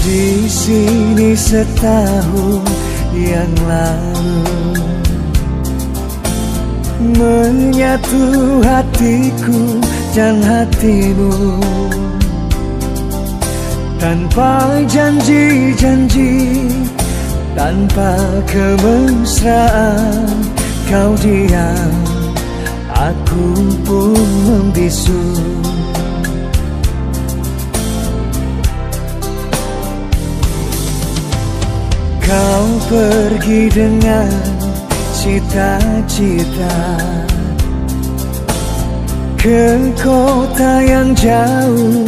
Di sini setahun yang lalu menyatu hatiku dan hatimu, tanpa janji-janji, tanpa kemesraan. Kau diam, aku pun membisu. Kau pergi dengan cita-cita ke kota yang jauh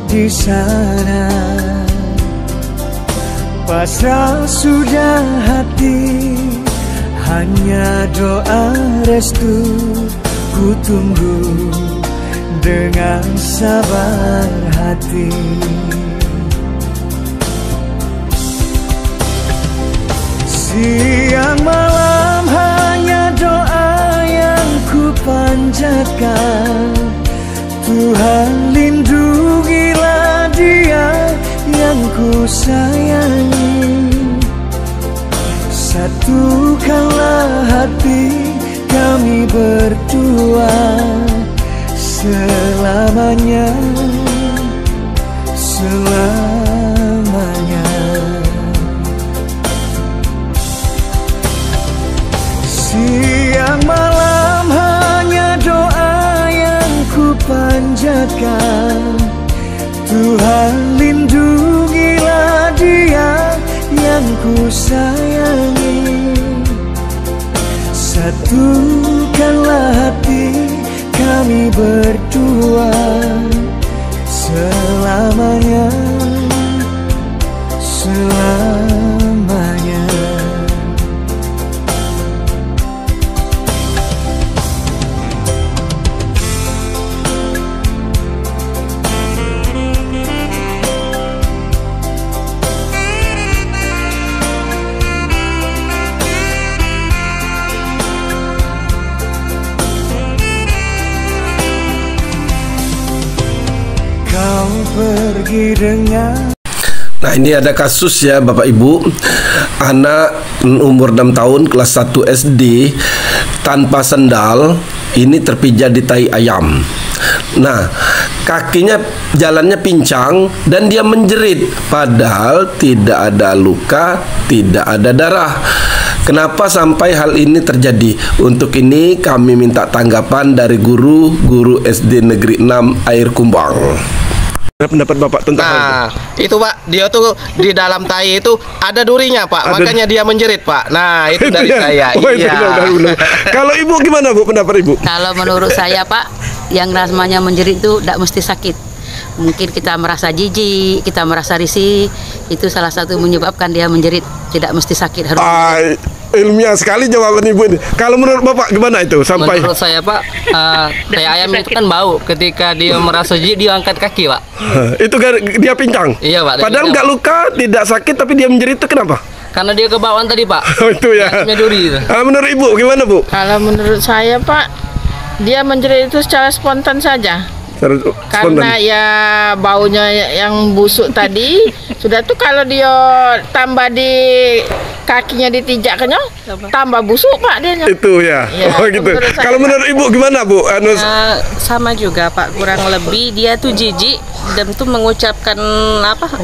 di sana. Pasrah sudah hati, hanya doa restu ku tunggu dengan sabar hati. Siang malam hanya doa yang ku panjatkan. Tuhan lindungilah dia yang ku sayangi. Satukanlah hati kami berdua selamanya, selamanya. Siang malam hanya doa yang ku panjatkan. Tuhan lindungilah dia yang ku sayangi. Satukanlah hati kami berdua selamanya, selamanya. Kau pergi dengan. Nah, ini ada kasus ya Bapak Ibu, anak umur 6 tahun kelas 1 SD tanpa sendal ini terpijak di tai ayam. Nah, kakinya jalannya pincang dan dia menjerit, padahal tidak ada luka, tidak ada darah. Kenapa sampai hal ini terjadi? Untuk ini kami minta tanggapan dari guru SD Negeri 6 Air Kumbang. Pendapat Bapak tentang hal itu? Pak, dia tuh di dalam tai itu ada durinya Pak, makanya dia menjerit Pak. Nah, itu dari saya. Oh, iya. Kalau Ibu gimana Bu, pendapat Ibu? Kalau menurut saya Pak, yang namanya menjerit itu tidak mesti sakit. Mungkin kita merasa jijik, kita merasa risih, itu salah satu menyebabkan dia menjerit. Tidak mesti sakit. Harus ilmiah sekali jawaban Ibu ini. Kalau menurut Bapak gimana itu? Sampai menurut saya Pak, tai ayam itu kan bau. Ketika dia merasa jijik, dia angkat kaki Pak. Itu kan dia pincang? Iya Pak. Padahal nggak luka, tidak sakit, tapi dia menjerit itu kenapa? Karena dia kebawaan tadi Pak. Oh, itu ya. Duri itu. Menurut Ibu gimana Bu? Kalau menurut saya Pak, dia menjerit itu secara spontan saja. Karena ya baunya yang busuk tadi sudah tuh, kalau dia tambah di kakinya ditijaknya tambah busuk Pak dia. Itu ya. Oh gitu. Kalau menurut Ibu gimana Bu? Sama juga Pak, kurang lebih dia tuh jijik dan tuh mengucapkan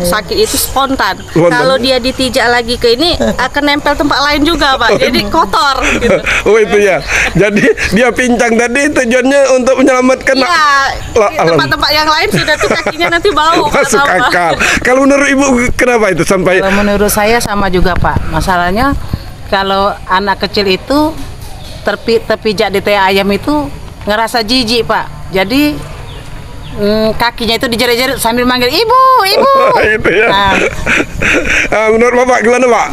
sakit itu spontan. Kalau dia ditijak lagi ke ini akan nempel tempat lain juga Pak. Jadi kotor gitu. Oh itu ya. Jadi dia pincang tadi tujuannya untuk menyelamatkan tempat-tempat yang lain, sudah tuh kakinya nanti bau. Masuk akal. Kalau menurut Ibu kenapa itu sampai? Kalau menurut saya sama juga Pak. Masalahnya kalau anak kecil itu terpijak di tai ayam itu ngerasa jijik Pak. Jadi kakinya itu dijerit-jerit sambil manggil ibu, ibu. Itu ya. Menurut Bapak gimana Pak?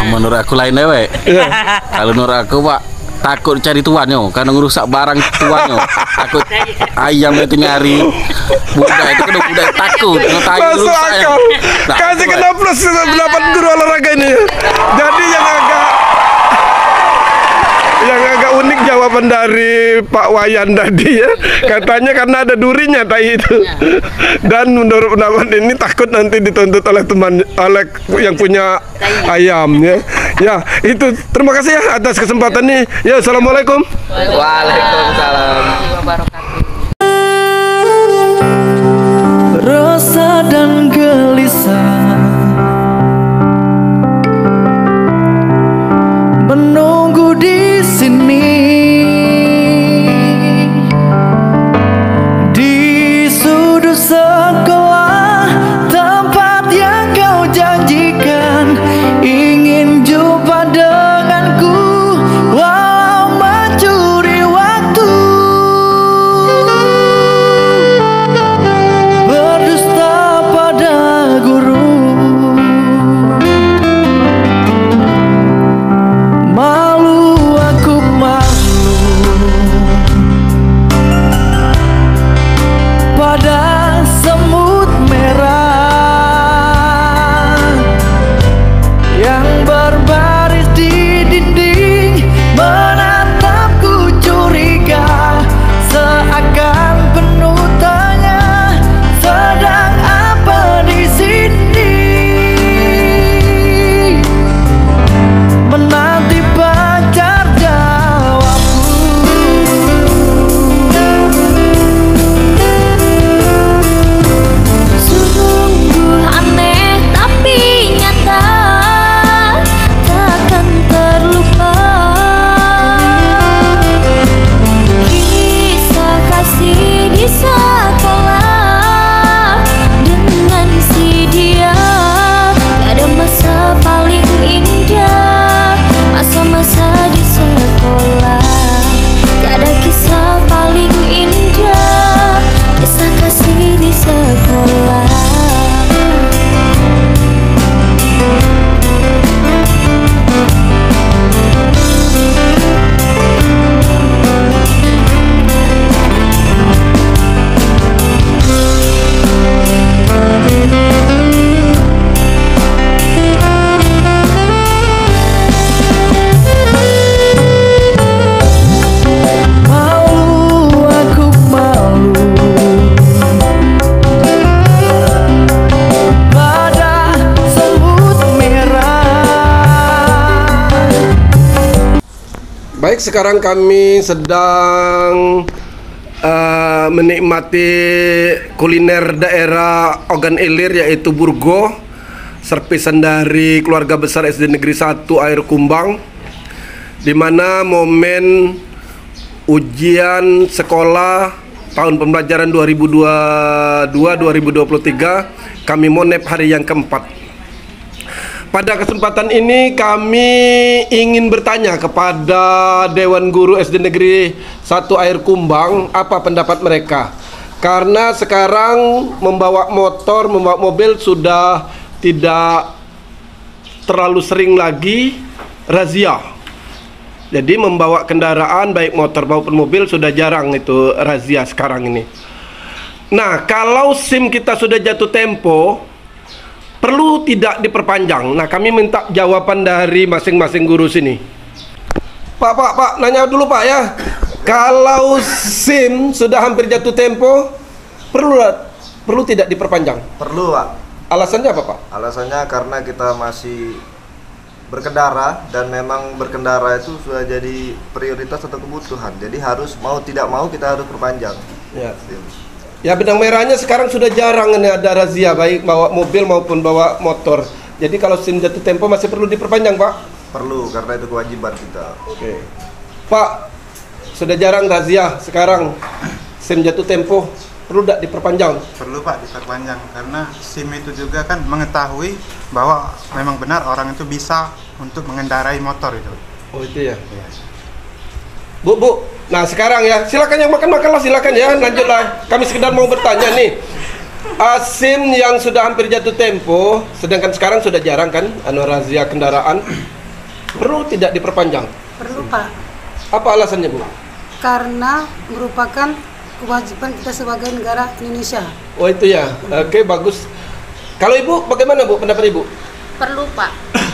Menurut aku lain dewe. Kalau menurut aku Pak, takut cari tuannya karena ngerusak barang tuannya. Takut ayam itu nyari budak itu, kan budak takut masuk akal. Kasih kena plus 8 guru olahraga ini. Jadi yang agak unik jawaban jawaban dari Pak Wayan tadi ya. Katanya karena ada durinya tai itu. Dan menurut pendapat ini takut nanti dituntut oleh oleh yang punya ayam ya. Ya, itu terima kasih ya atas kesempatan ini. Ya, assalamualaikum. Waalaikumsalam. Resah dan gelisah menunggu di sini, di sudut sekolah tempat yang kau janjikan, ingin jumpa denganku walau mencuri waktu. Berdusta pada guru, malu aku malu pada semut merah yang berbaris di dinding, menatapku curiga seakan penuh tanya, sedang apa di sini? Menanti pacar jawabku. Sungguh aneh tapi nyata, takkan terlupa. Kisah kasih di sekolah dengan si dia, ada masa paling indah, masa-masa di sekolah. Ada kisah paling indah, kisah kasih di sekolah. Malu aku malu pada semut merah. Baik, sekarang kami sedang menikmati kuliner daerah Ogan Ilir, yaitu burgo, servisan dari keluarga besar SD Negeri 1 Air Kumbang, di mana momen ujian sekolah tahun pembelajaran 2022-2023 kami monep hari yang keempat. Pada kesempatan ini kami ingin bertanya kepada Dewan Guru SD Negeri 1 Air Kumbang apa pendapat mereka. Karena sekarang membawa motor, membawa mobil sudah tidak terlalu sering lagi razia. Jadi membawa kendaraan baik motor maupun mobil sudah jarang itu razia sekarang ini. Nah, kalau SIM kita sudah jatuh tempo, perlu tidak diperpanjang? Nah, kami minta jawaban dari masing-masing guru sini. Pak, nanya dulu Pak ya. Kalau SIM sudah hampir jatuh tempo, perlu tidak diperpanjang? Perlu Pak. Alasannya apa Pak? Alasannya karena kita masih berkendara, dan memang berkendara itu sudah jadi prioritas atau kebutuhan. Jadi harus, mau tidak mau kita harus perpanjang. Ya. Ya, benang merahnya sekarang sudah jarang ini ada razia baik bawa mobil maupun bawa motor. Jadi kalau SIM jatuh tempo masih perlu diperpanjang Pak? Perlu, karena itu kewajiban kita. Oke. Pak, sudah jarang razia sekarang SIM jatuh tempo, perlu tidak diperpanjang? Perlu Pak diperpanjang, karena SIM itu juga kan mengetahui bahwa memang benar orang itu bisa untuk mengendarai motor itu. Oh itu ya? Iya. Bu, nah sekarang ya, silakan yang makan-makanlah, silakan ya, lanjutlah. Kami sekedar mau bertanya nih, SIM yang sudah hampir jatuh tempo, sedangkan sekarang sudah jarang kan, razia kendaraan, perlu tidak diperpanjang? Perlu Pak. Apa alasannya Bu? Karena merupakan kewajiban kita sebagai negara Indonesia. Oh itu ya, oke bagus. Kalau Ibu bagaimana Bu, pendapat Ibu? Perlu Pak.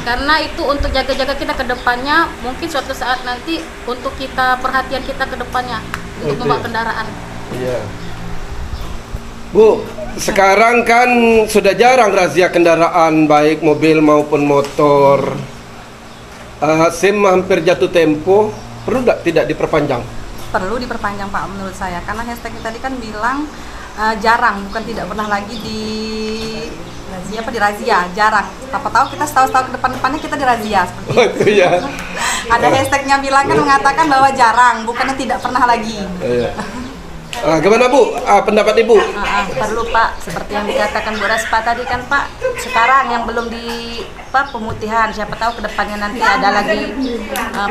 Karena itu untuk jaga-jaga kita ke depannya, mungkin suatu saat nanti untuk kita perhatian kita ke depannya untuk membawa kendaraan. Iya. Bu, sekarang kan sudah jarang razia kendaraan baik mobil maupun motor. SIM hampir jatuh tempo, perlu tidak diperpanjang? Perlu diperpanjang Pak menurut saya, karena hashtag tadi kan bilang jarang, bukan tidak pernah lagi di dirazia, jarang. Siapa tahu kita setahun ke depannya kita dirazia seperti itu. Ya. Ada hashtagnya bilang kan mengatakan bahwa jarang, bukannya tidak pernah lagi. Gimana Bu, pendapat Ibu? Perlu Pak, seperti yang dikatakan Bu Raspa tadi kan Pak, sekarang yang belum di pemutihan, siapa tahu kedepannya nanti ada lagi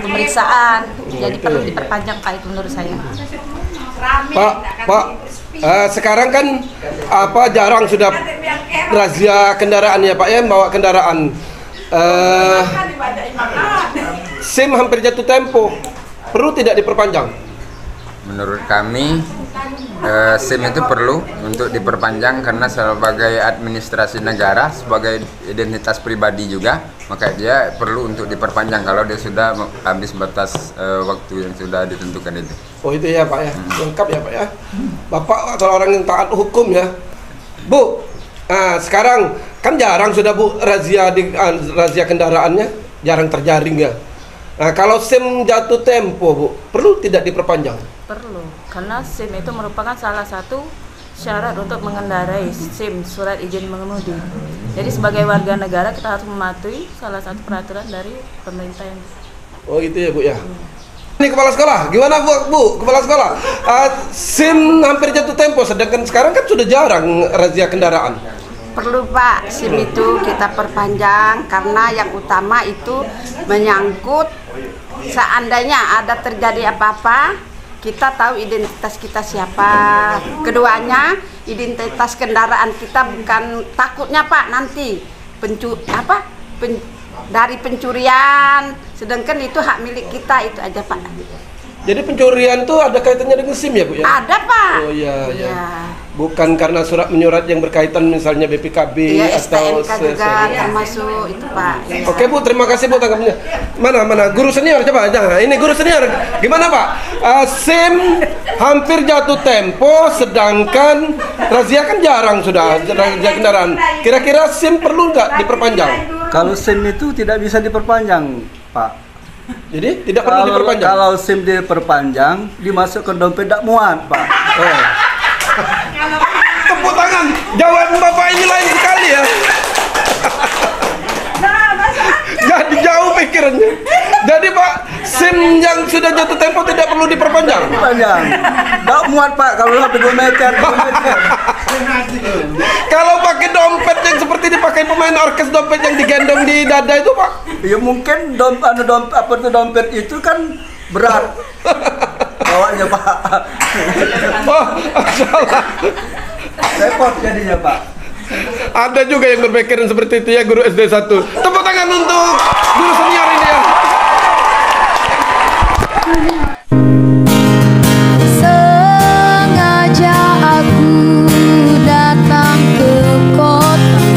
pemeriksaan, jadi perlu diperpanjang Pak, itu menurut saya. Pak, sekarang kan jarang sudah razia kendaraan ya Pak ya, bawa kendaraan. SIM hampir jatuh tempo, perlu tidak diperpanjang? Menurut kami SIM itu perlu untuk diperpanjang karena sebagai administrasi negara, sebagai identitas pribadi juga, maka dia perlu untuk diperpanjang kalau dia sudah habis batas waktu yang sudah ditentukan itu. Oh itu ya Pak ya, lengkap ya Pak ya. Bapak kalau orang yang taat hukum ya. Bu, sekarang kan jarang sudah Bu razia kendaraannya, jarang terjaring ya. Kalau SIM jatuh tempo Bu, perlu tidak diperpanjang? Perlu, karena SIM itu merupakan salah satu syarat untuk mengendarai, SIM, surat izin mengemudi. Jadi sebagai warga negara kita harus mematuhi salah satu peraturan dari pemerintah yang. Oh gitu ya Bu ya. Ini kepala sekolah, gimana Bu? Kepala sekolah, SIM hampir jatuh tempo, sedangkan sekarang kan sudah jarang razia kendaraan. Perlu Pak, SIM itu kita perpanjang karena yang utama itu menyangkut seandainya ada terjadi apa-apa, kita tahu identitas kita siapa. Keduanya, identitas kendaraan kita bukan takutnya Pak nanti dari pencurian, sedangkan itu hak milik kita, itu aja Pak. Jadi pencurian itu ada kaitannya dengan SIM ya Bu ya? Ada Pak. Oh iya, ya. Bukan karena surat menyurat yang berkaitan misalnya BPKB atau STNK juga termasuk itu Pak. Ya. Oke Bu, terima kasih Bu tanggapannya. Mana guru senior coba. Nah, ini guru senior. Gimana Pak? SIM hampir jatuh tempo, sedangkan razia kan jarang sudah razia kendaraan. Kira-kira SIM perlu nggak diperpanjang? Kalau SIM itu tidak bisa diperpanjang Pak. Jadi tidak perlu diperpanjang. Kalau SIM diperpanjang, dimasukkan dompet tidak muat, Pak. Oh. Tepuk tangan. Jawaban Bapak ini lain sekali ya. Jadi jauh pikirannya. Jadi Pak, SIM yang sudah jatuh tempo tidak perlu diperpanjang. Diperpanjang. Tidak muat Pak kalau sampai 2 meter. Kalau pakai dompet yang seperti dipakai pemain orkes, dompet yang digendong di dada itu Pak? Ya mungkin dompet itu kan berat bawanya Pak. Oh, salah. Repot jadinya Pak. Ada juga yang berpikiran seperti itu ya, guru SD 1. Tepuk tangan untuk guru senior ini ya. Sengaja aku datang ke kota,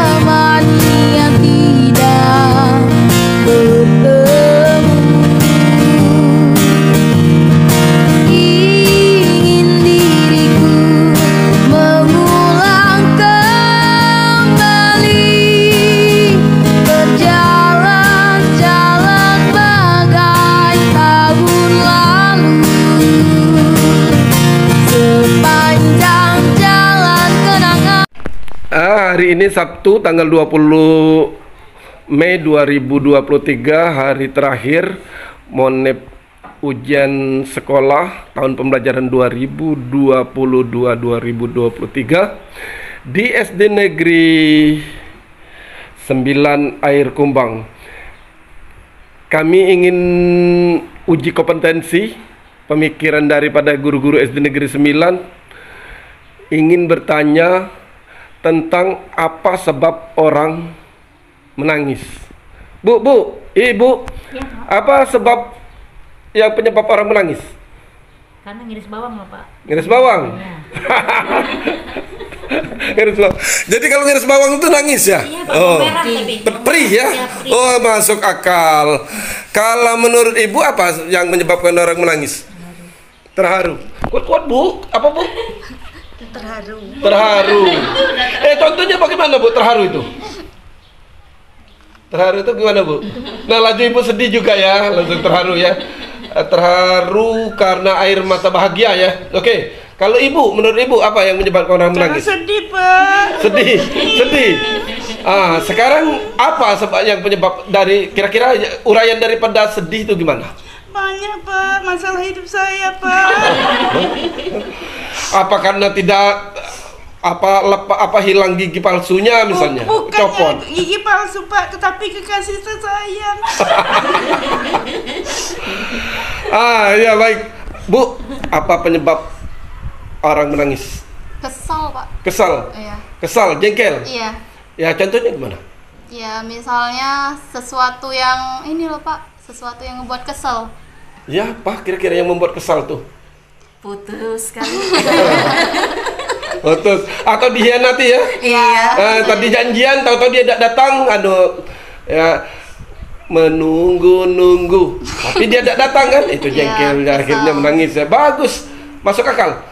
lamanya tidak bertemu, ingin diriku mengulang kembali, berjalan-jalan bagai tahun lalu, sepanjang jalan kenangan. Hari ini Sabtu tanggal 20 Mei 2023, hari terakhir monep ujian sekolah tahun pembelajaran 2022-2023 di SD Negeri 9 Air Kumbang. Kami ingin uji kompetensi pemikiran daripada guru-guru SD Negeri 9, ingin bertanya tentang apa sebab orang menangis. Bu, Ibu, apa sebab yang penyebab orang menangis? Karena ngiris bawang loh Pak. Ngiris bawang? Ngiris bawang. Jadi kalau ngiris bawang itu nangis ya? Oh, perih ya? Oh, masuk akal. Kalau menurut ibu apa yang menyebabkan orang menangis? Terharu. Kuat-kuat bu, apa bu? Terharu. Terharu. Contohnya bagaimana bu terharu itu? Terharu itu gimana bu? Nah laju ibu sedih juga ya, langsung terharu ya. Terharu karena air mata bahagia ya. Oke. Kalau ibu, menurut ibu apa yang menyebabkan orang menangis? Sedih pak. Sedih, sedih. Sekarang apa sebab yang penyebab dari kira-kira uraian daripada sedih itu gimana? Banyak pak, masalah hidup saya pak. Apa karena tidak apa hilang gigi palsunya misalnya? Bukan Copot. gigi palsu pak, tetapi kekasih sayang. Ya baik. Bu, apa penyebab orang menangis? Kesal pak. Kesal? Iya. Kesal, jengkel? Iya. Ya contohnya gimana? Ya misalnya sesuatu yang ini loh pak, sesuatu yang membuat kesel. Ya apa kira-kira yang membuat kesal tuh? Putus kan. Putus atau dihianati ya? Iya. Tadi janjian, tahu-tahu dia tidak datang, ya menunggu-nunggu, tapi dia tidak datang kan? Itu jengkel, akhirnya menangis ya. Bagus, masuk akal.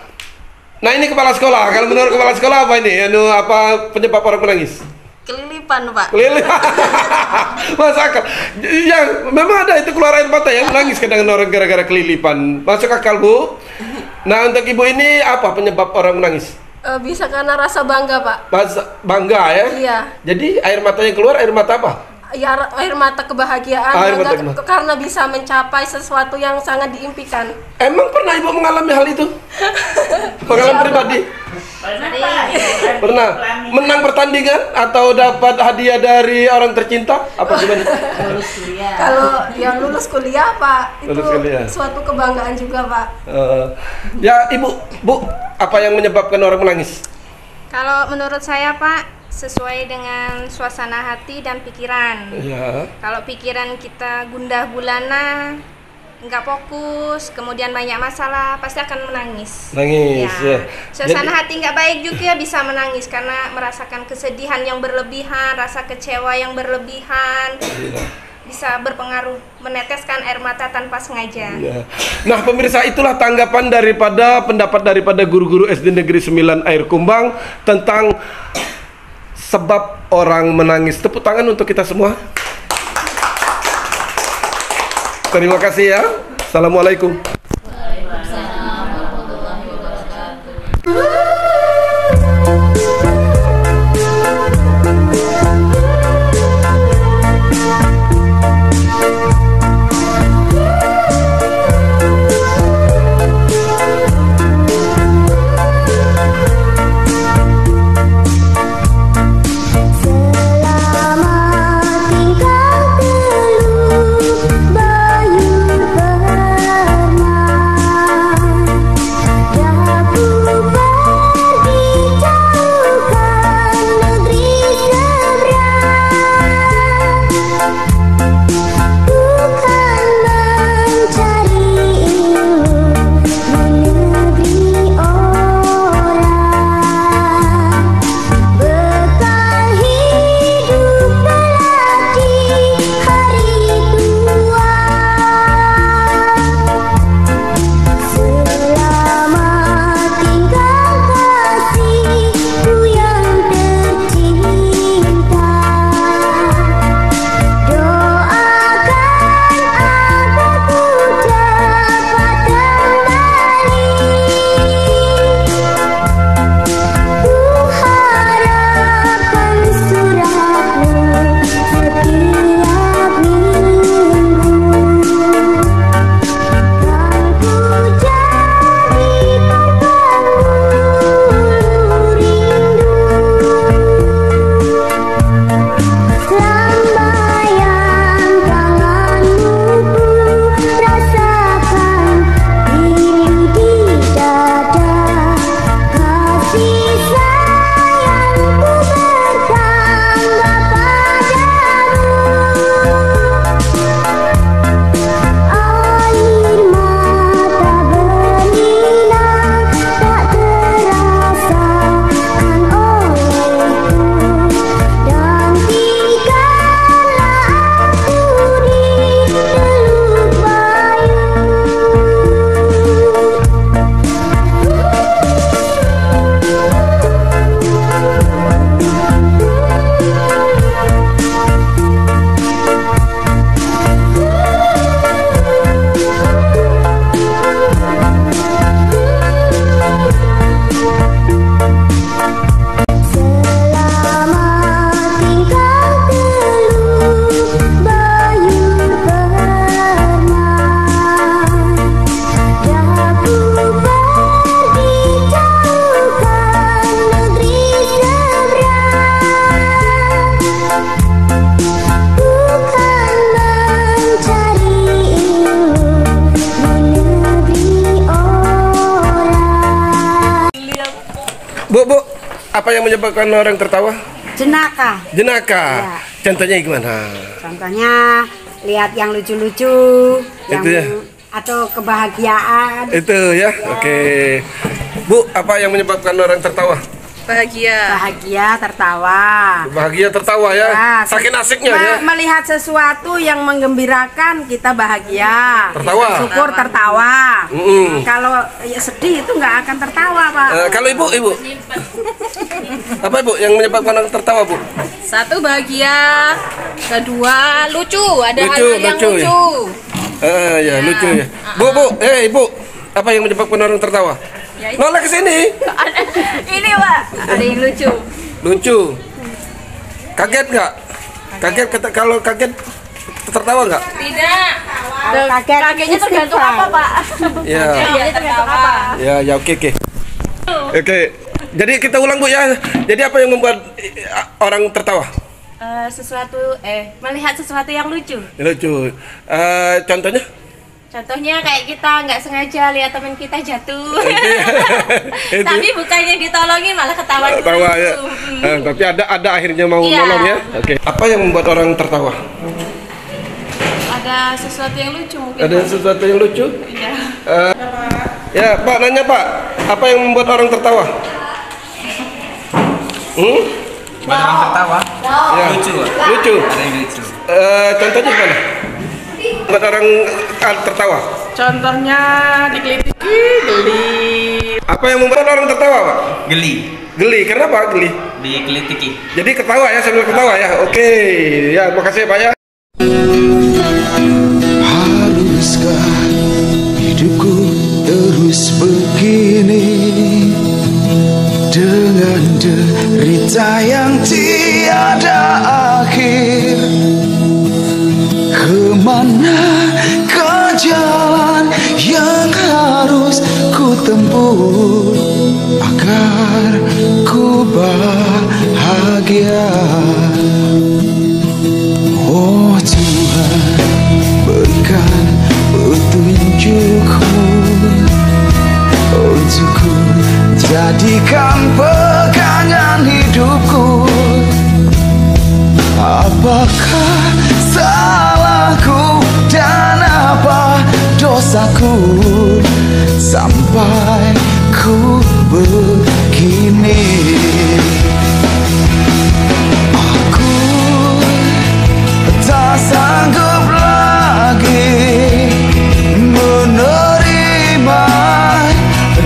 Nah ini kepala sekolah, kalau menurut kepala sekolah apa ini? Apa penyebab orang menangis? Kelilipan pak. Kelilipan. Masuk akal. Ya memang ada itu keluar air mata yang menangis kadang orang gara-gara kelilipan. Masuk akal bu. Nah untuk ibu ini apa penyebab orang menangis? Bisa karena rasa bangga pak. Bangga ya? Iya. Jadi air matanya keluar, air mata apa? Ya, air mata kebahagiaan, karena bisa mencapai sesuatu yang sangat diimpikan. Emang pernah ibu mengalami hal itu? Pengalaman pribadi? Pernah menang pertandingan atau dapat hadiah dari orang tercinta? Apa gimana? Kalau yang lulus kuliah pak, itu kuliah. suatu kebanggaan juga pak. Ya ibu, bu, apa yang menyebabkan orang menangis? Kalau menurut saya pak, sesuai dengan suasana hati dan pikiran. Ya. Kalau pikiran kita gundah gulana, nggak fokus, kemudian banyak masalah, pasti akan menangis. Nangis. Ya. Suasana hati nggak baik juga bisa menangis karena merasakan kesedihan yang berlebihan, rasa kecewa yang berlebihan. Bisa berpengaruh, meneteskan air mata tanpa sengaja. Ya. Nah pemirsa, itulah tanggapan pendapat daripada guru-guru SD Negeri 9 Air Kumbang tentang sebab orang menangis. Tepuk tangan untuk kita semua. Terima kasih ya. Assalamualaikum. Bayu pernah Bu, apa yang menyebabkan orang tertawa? Jenaka. Jenaka. Ya. Contohnya gimana? Contohnya lihat yang lucu-lucu, yang Itu ya. atau kebahagiaan. Itu ya. Oke. Bu, apa yang menyebabkan orang tertawa? Bahagia tertawa. Bahagia tertawa ya. Saking asiknya ya. Melihat sesuatu yang menggembirakan kita bahagia. Tertawa. Syukur tertawa. Mm-mm. Kalau ya sedih itu nggak akan tertawa, Pak. Kalau ibu, apa ibu yang menyebabkan orang tertawa, Bu? Satu bahagia, kedua lucu, ada Lucu, hal-hal yang lucu, lucu. Ya lucu ya. Bu, ibu, apa yang menyebabkan orang tertawa? Noleh ke sini. Ini Pak, ada yang lucu. Lucu. Kaget nggak? Kaget kalau kaget tertawa nggak? Tidak. Kagetnya tergantung apa Pak? Ya. Kagetnya tergantung apa? Ya oke. Oke. Jadi kita ulang Bu ya. Jadi apa yang membuat orang tertawa? Melihat sesuatu yang lucu. Lucu. Contohnya? Contohnya kayak kita nggak sengaja lihat teman kita jatuh, tapi bukannya ditolongin malah ketawa dulu. Tertawa ya. Tapi ada akhirnya mau nolong ya. Oke. Apa yang membuat orang tertawa? Ada sesuatu yang lucu mungkin. Ada sesuatu yang lucu? Iya. Ya Pak, nanya Pak, apa yang membuat orang tertawa? Buat orang tertawa? Ya. Lucu. Lucu. Ada yang lucu. Contohnya gimana? Buat orang tertawa? Contohnya dikelitiki, geli. Apa yang membuat orang tertawa, Pak? Geli. Geli, kenapa geli? Dikelitiki. Jadi ketawa ya, sambil ketawa ya. Oke, ya makasih Pak ya. Haruskah hidupku terus begini, dengan derita yang tiada akhir? Kemana ke jalan yang harus ku tempuh agar ku bahagia? Oh Tuhan, berikan petunjukmu untuk ku jadikan pegangan hidupku. Apakah salahku dan apa dosaku sampai ku begini? Aku tak sanggup lagi menerima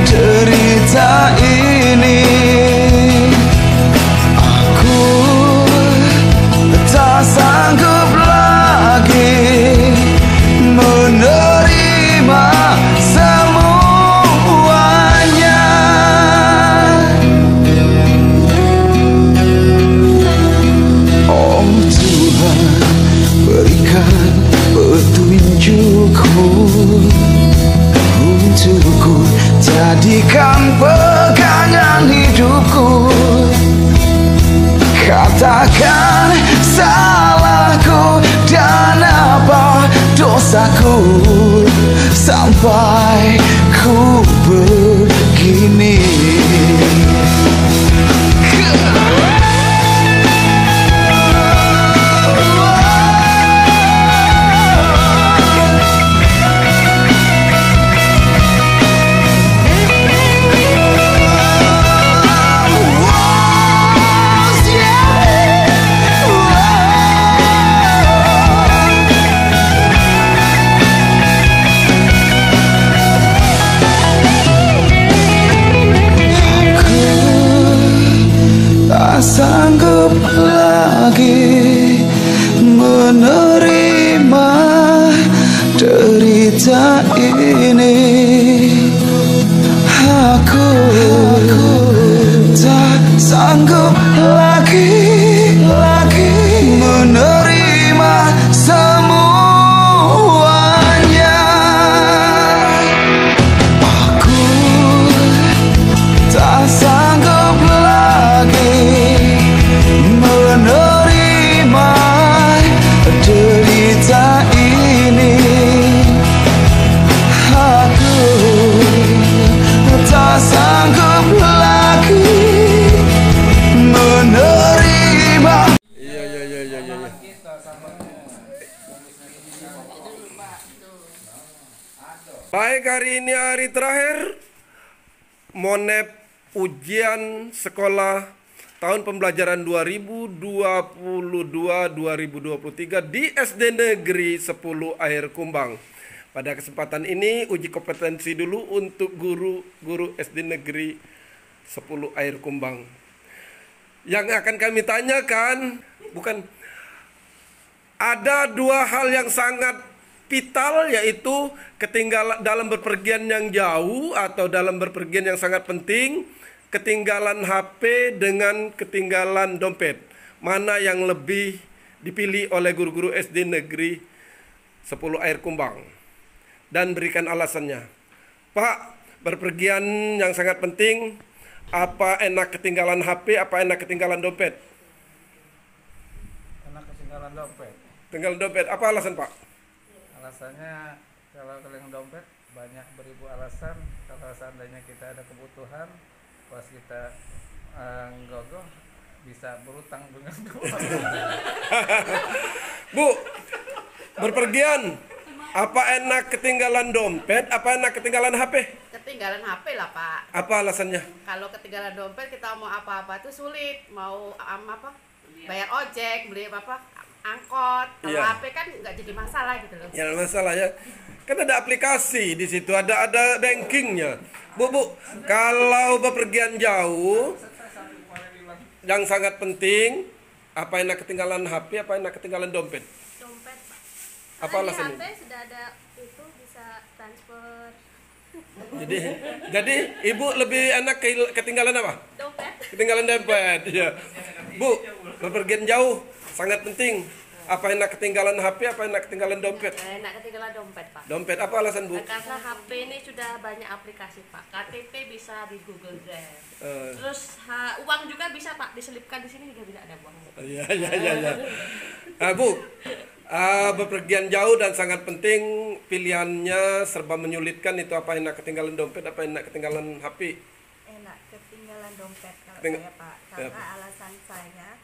derita ini. Aku tak sanggup lagi menerima semuanya. Oh Tuhan, berikan petunjukmu untuk ku jadikan pegangan hidupku. Katakan salahku dan apa dosaku sampai ku begini. Tak sanggup lagi menerima derita ini. Aku tak sanggup lagi menerima semuanya. Aku tak sanggup lagi menerima derita ini. Aku Baik, hari ini hari terakhir Monep ujian sekolah tahun pembelajaran 2022-2023 di SD Negeri 10 Air Kumbang. Pada kesempatan ini uji kompetensi dulu untuk guru-guru SD Negeri 10 Air Kumbang. Yang akan kami tanyakan ada dua hal yang sangat vital, yaitu ketinggalan dalam berpergian yang jauh atau dalam berpergian yang sangat penting, ketinggalan HP dengan ketinggalan dompet. Mana yang lebih dipilih oleh guru-guru SD Negeri 10 Air Kumbang? Dan berikan alasannya. Pak, berpergian yang sangat penting, apa enak ketinggalan HP, apa enak ketinggalan dompet? Enak ketinggalan dompet. Ketinggalan dompet, apa alasan Pak? Alasannya kalau ketinggalan dompet banyak beribu alasan. Kalau seandainya kita ada kebutuhan, pas kita nggogoh bisa berutang dengan Bu, berpergian apa enak ketinggalan dompet, apa enak ketinggalan HP? Ketinggalan HP lah Pak. Apa alasannya? Kalau ketinggalan dompet kita mau apa-apa itu sulit. Mau bayar ojek, beli apa angkot. Kalau Iya. HP kan nggak jadi masalah gitu loh. Ya masalah ya. Kan ada aplikasi di situ, ada bankingnya. Bu, kalau bepergian jauh yang sangat penting, apa enak ketinggalan HP, apa enak ketinggalan dompet? Dompet, Pak. Apa Karena alasannya? di HP sudah ada itu bisa transfer. Jadi ibu lebih enak ketinggalan apa? Dompet. Ketinggalan dompet. Ya. Bu, bepergian jauh sangat penting. Apa enak ketinggalan HP, apa enak ketinggalan dompet? Enak ketinggalan dompet, Pak. Dompet, apa alasan Bu? Karena HP ini sudah banyak aplikasi, Pak. KTP bisa di Google Drive. Terus uang juga bisa, Pak, diselipkan di sini juga bisa ada uang. Iya. Bu, bepergian jauh dan sangat penting, pilihannya serba menyulitkan, itu apa enak ketinggalan dompet, apa enak ketinggalan HP? Enak ketinggalan dompet kalau Keting- saya Pak, Ya. karena alasan saya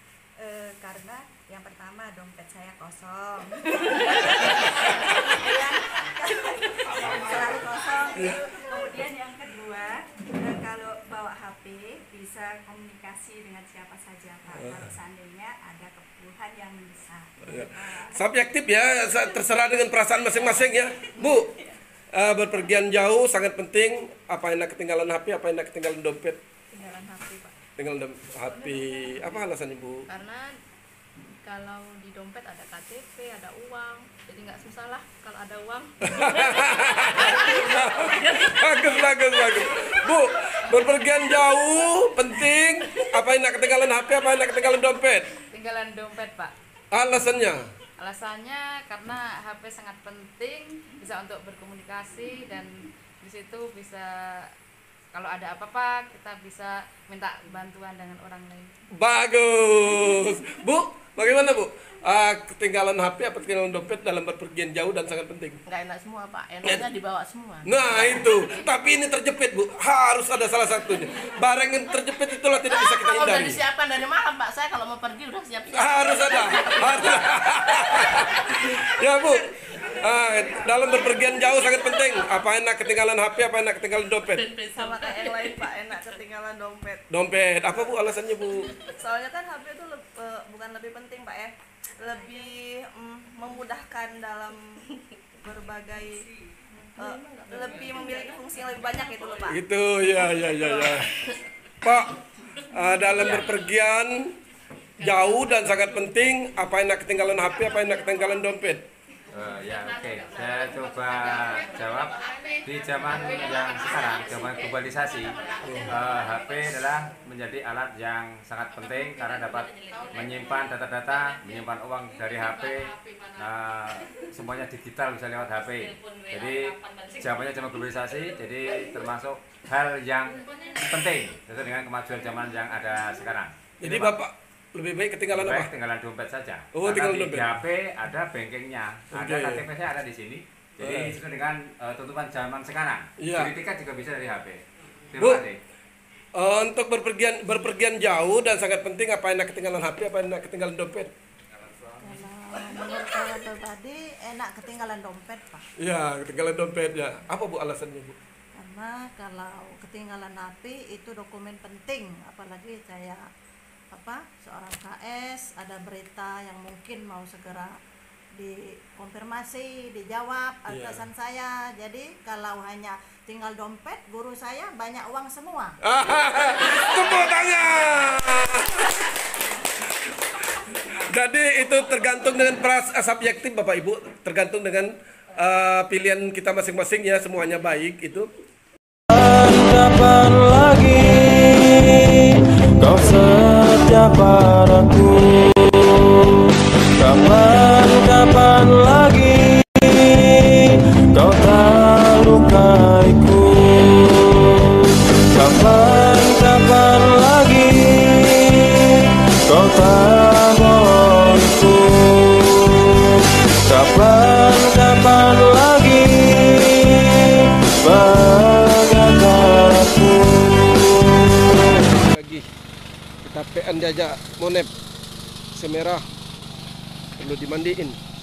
karena yang pertama dompet saya kosong. Selalu kosong. Kemudian yang kedua, kalau bawa HP bisa komunikasi dengan siapa saja Pak. Kalau seandainya ada kebutuhan yang mendesak. Subjektif ya, terserah dengan perasaan masing-masing ya. Bu, berpergian jauh sangat penting, apa enak ketinggalan HP, apa enak ketinggalan dompet? Ketinggalan HP Pak. Tinggal HP, apa alasan Ibu? Karena kalau di dompet ada KTP, ada uang, jadi nggak susah lah kalau ada uang. Bagus. Bu, berpergian jauh penting, apa enak ketinggalan HP, apa enak ketinggalan dompet? Tinggalan dompet, Pak. Alasannya? Alasannya karena HP sangat penting, bisa untuk berkomunikasi dan di situ bisa kalau ada apa-apa kita bisa minta bantuan dengan orang lain. Bagus. Bu, bagaimana Bu? Ketinggalan HP apa ketinggalan dompet dalam berpergian jauh dan sangat penting? Nggak enak semua Pak, enaknya dibawa semua. Nah itu, tapi ini terjepit Bu, harus ada salah satunya. Barang yang terjepit itulah tidak bisa kita Kalau udah hindari. disiapkan dari malam Pak, saya kalau mau pergi udah siap-siap. Harus ada. Ya Bu, dalam berpergian jauh sangat penting. Apa enak ketinggalan HP, apa enak ketinggalan dompet? Sama kayak yang lain Pak, enak ketinggalan dompet. Dompet, apa Bu alasannya Bu? Soalnya kan HP itu bukan lebih penting Pak ya, lebih memudahkan dalam berbagai lebih memiliki fungsi yang lebih banyak itu loh Pak. Itu ya. Pak, dalam berpergian jauh dan sangat penting, apa enak ketinggalan HP, apa enak ketinggalan dompet? Saya coba jawab. Di zaman yang sekarang, zaman globalisasi, HP adalah menjadi alat yang sangat penting karena dapat menyimpan data-data, menyimpan uang dari HP, semuanya digital bisa lewat HP. Jadi zamannya zaman globalisasi, jadi termasuk hal yang penting sesuai dengan kemajuan zaman yang ada sekarang. Jadi Bapak lebih baik ketinggalan apa? Ketinggalan dompet saja. Oh, karena tinggalan dompet. di HP ada bankingnya, ada Oke. KTP-nya ada di sini. Jadi sesuai dengan tuntutan zaman sekarang. Iya. Beli tiket juga bisa dari HP. Terima Bu, kasih. untuk berpergian jauh dan sangat penting, apa enak ketinggalan HP, apa enak ketinggalan dompet? Menurut saya pribadi enak ketinggalan dompet, Pak. Ya, ketinggalan dompetnya. Apa Bu alasannya, Bu? Karena kalau ketinggalan HP itu dokumen penting, apalagi saya seorang KS, ada berita yang mungkin mau segera dikonfirmasi, dijawab atasan saya. Jadi kalau hanya tinggal dompet, guru saya banyak uang semua. Tepuk tangan. Jadi itu tergantung dengan subjektif Bapak Ibu, tergantung dengan pilihan kita masing-masing ya, semuanya baik itu. Kapan lagi kau setia padaku? Kapan lagi kau tak lukaiku? Kapan lagi kau tak bohongku? Kapan lagi bagaimana aku? Lagi kita PN diajak monep semerah perlu dimandiin.